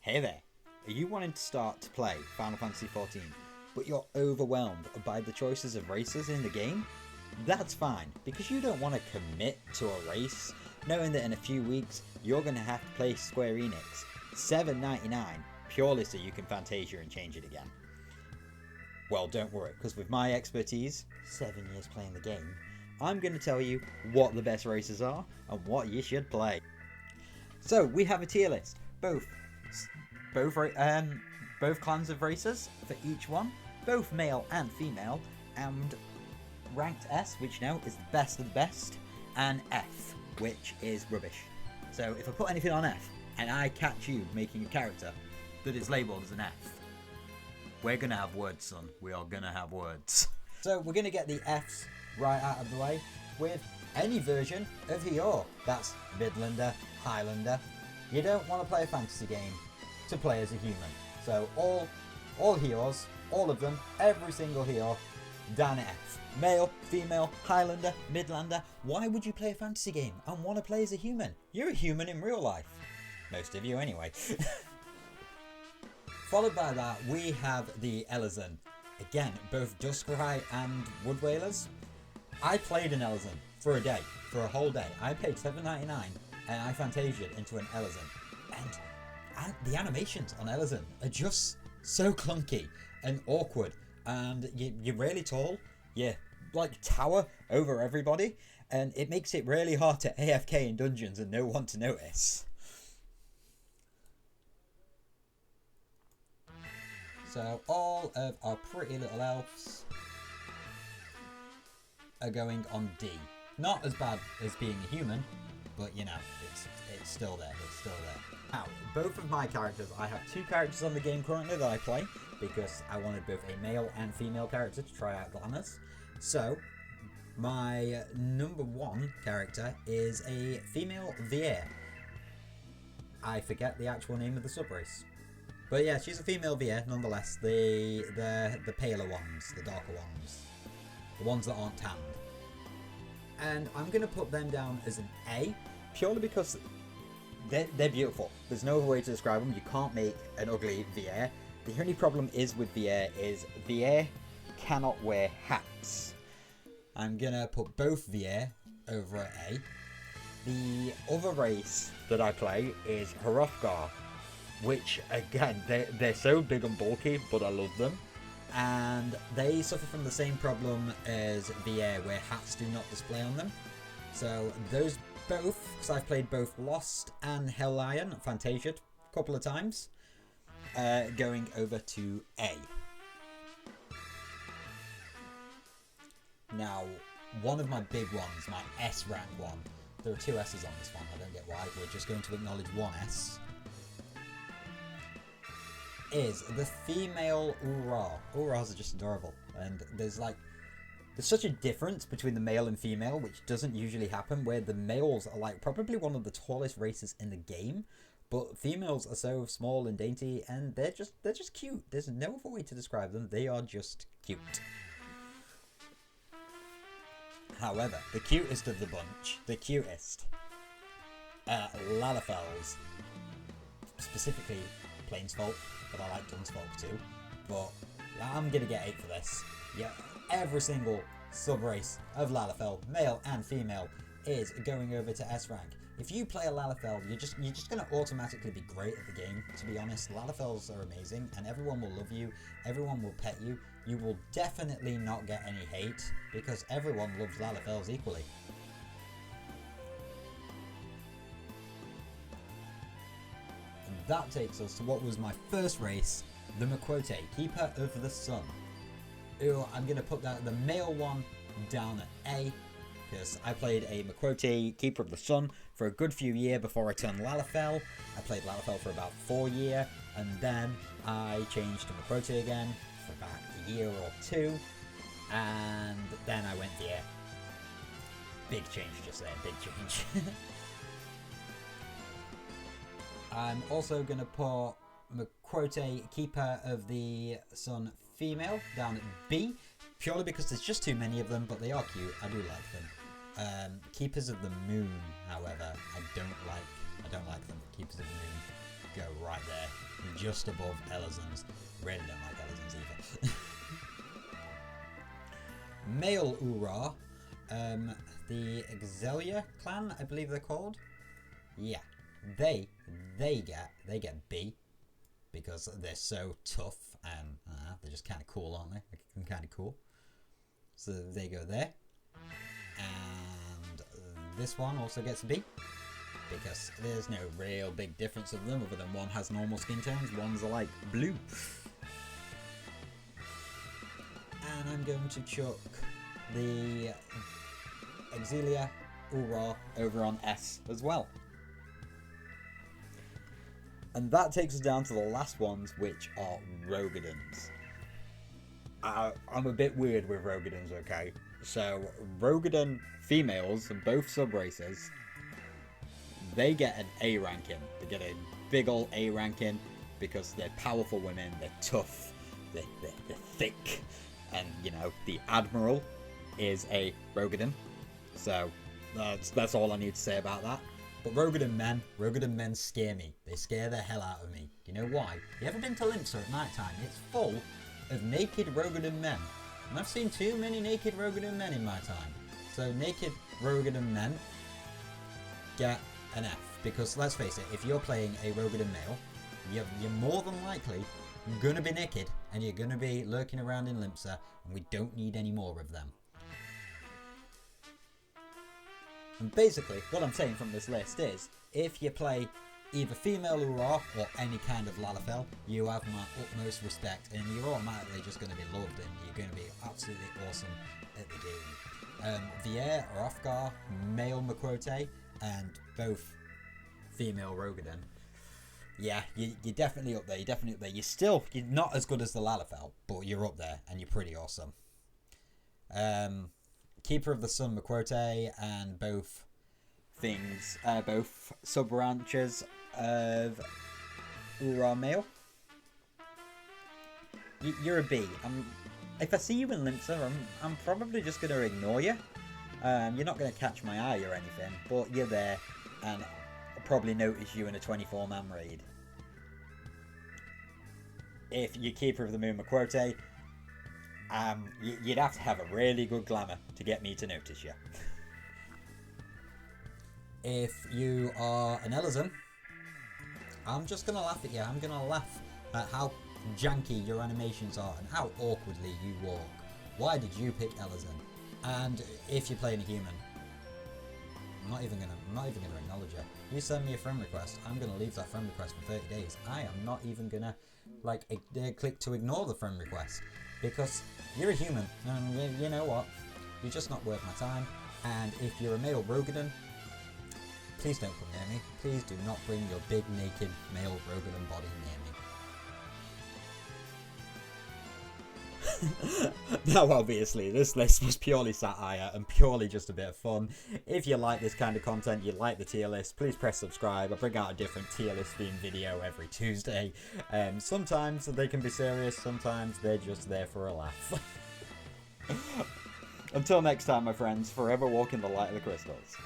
Hey there, are you wanting to start to play Final Fantasy XIV, but you're overwhelmed by the choices of races in the game? That's fine, because you don't want to commit to a race, knowing that in a few weeks you're going to have to play Square Enix $7.99 purely so you can Fantasia and change it again. Well, don't worry, because with my expertise, 7 years playing the game, I'm going to tell you what the best races are and what you should play. So we have a tier list, both clans of racers for each one, both male and female, and ranked S, which now is the best of the best, and F, which is rubbish. So if I put anything on F and I catch you making a character that is labelled as an F, we're gonna have words, son. We are gonna have words. So we're gonna get the Fs right out of the way with any version of Hior. That's Midlander, Highlander. You don't want to play a fantasy game to play as a human. So all Hiors, all of them, every single Hior, down at F. Male, female, Highlander, Midlander. Why would you play a fantasy game and want to play as a human? You're a human in real life. Most of you anyway. Followed by that, we have the Elezen. Again, both Duskrai and Wood Whalers. I played an Elezen for a day, for a whole day. I paid $7.99 and I Fantasia'd into an Elezen. And the animations on Elezen are just so clunky and awkward. And you're really tall. You like tower over everybody. And it makes it really hard to AFK in dungeons and no one to notice. So all of our pretty little elves are going on D. Not as bad as being a human, but you know, it's still there. It's still there. Now, both of my characters, I have two characters on the game currently that I play because I wanted both a male and female character to try out glamours. So my number one character is a female Vier. I forget the actual name of the subrace. But yeah, she's a female Vier nonetheless. The paler ones, the darker ones. The ones that aren't tanned. And I'm going to put them down as an A, purely because they're beautiful. There's no other way to describe them. You can't make an ugly Vier. The only problem is with Vier is Vier cannot wear hats. I'm going to put both Vier over at A. The other race that I play is Hrothgar, which again, they're so big and bulky, but I love them. And they suffer from the same problem as Vier, where hats do not display on them. So those both, because I've played both Lost and Hellion, Fantasia'd a couple of times, going over to A. Now, one of my big ones, my S rank one, there are two S's on this one, I don't get why, we're just going to acknowledge one S, is the female Ura. Uras are just adorable, and there's such a difference between the male and female, which doesn't usually happen, where the males are like probably one of the tallest races in the game, but females are so small and dainty, and they're just cute. There's no other way to describe them. They are just cute. However, the cutest of the bunch, the cutest, Lalafels, specifically Plainsfolk, but I like Dunsfolk too, but I'm gonna get 8 for this. Yeah, every single sub-race of Lalafell, male and female, is going over to S rank. If you play a Lalafell, you're just gonna automatically be great at the game, to be honest. Lalafells are amazing, and everyone will love you, everyone will pet you. You will definitely not get any hate, because everyone loves Lalafells equally. And that takes us to what was my first race, the Makwote, Keeper of the Sun. Ooh, I'm going to put the male one down at A, because I played a Makwote, Keeper of the Sun, for a good few years before I turned Lalafell. I played Lalafell for about 4 years, and then I changed to Makwote again for about a year or two, and then I went Vier. Big change just there, big change. I'm also going to put Makwote, Keeper of the Sun female, down at B, purely because there's just too many of them, but they are cute. I do like them. Keepers of the Moon, however, I don't like them. Keepers of the Moon. go right there, just above Elizon's. Really don't like Elizon's either. Male Ura, the Exelia clan, I believe they're called. Yeah, they get B because they're so tough and they're just kind of cool, aren't they? They're kind of cool. So they go there, and this one also gets B because there's no real big difference of them other than one has normal skin tones, one's like blue. And I'm going to chuck the Exelia Ura over on S as well. And that takes us down to the last ones, which are Roegadyns. I'm a bit weird with Roegadyns, okay? So, Roegadyn females, and both sub-races, they get an A ranking. They get a big ol' A ranking because they're powerful women, they're tough, they're thick. And, you know, the Admiral is a Roegadyn. So, that's all I need to say about that. But Roegadyn men scare me. They scare the hell out of me. Do you know why? You ever been to Limsa at night time? It's full of naked Roegadyn men. And I've seen too many naked Roegadyn men in my time. So naked Roegadyn men get an F. Because let's face it, if you're playing a Roegadyn male, you're more than likely gonna be naked and you're gonna be lurking around in Limsa, and we don't need any more of them. And basically, what I'm saying from this list is, if you play either female Ura or any kind of Lalafell, you have my utmost respect, and you're automatically just going to be loved, and you're going to be absolutely awesome at the game. Vier or Ofgar, male Makwote, and both female Roegadyn. Yeah, you're definitely up there. You're definitely up there. You're not as good as the Lalafell, but you're up there, and you're pretty awesome. Keeper of the Sun Makwote, and both things, both sub-branches of Ura male. You're a B. If I see you in Limsa, I'm probably just going to ignore you. You're not going to catch my eye or anything, but you're there, and I'll probably notice you in a 24-man raid. If you're Keeper of the Moon Makwote, you'd have to have a really good glamour to get me to notice you. If you are an Elizon, I'm just going to laugh at you. I'm going to laugh at how janky your animations are and how awkwardly you walk. Why did you pick Elizon? And if you're playing a human, I'm not even gonna acknowledge it. You send me a friend request, I'm gonna leave that friend request for 30 days. I am not even gonna click to ignore the friend request because you're a human, and you know what? You're just not worth my time. And if you're a male Roegadyn, please don't come near me. Please do not bring your big naked male Roegadyn body near me. Now obviously this list was purely satire and purely just a bit of fun. If you like this kind of content, you like the tier list, please press subscribe. I bring out a different tier list themed video every Tuesday. Sometimes they can be serious, sometimes they're just there for a laugh. Until next time, my friends, forever walk in the light of the crystals.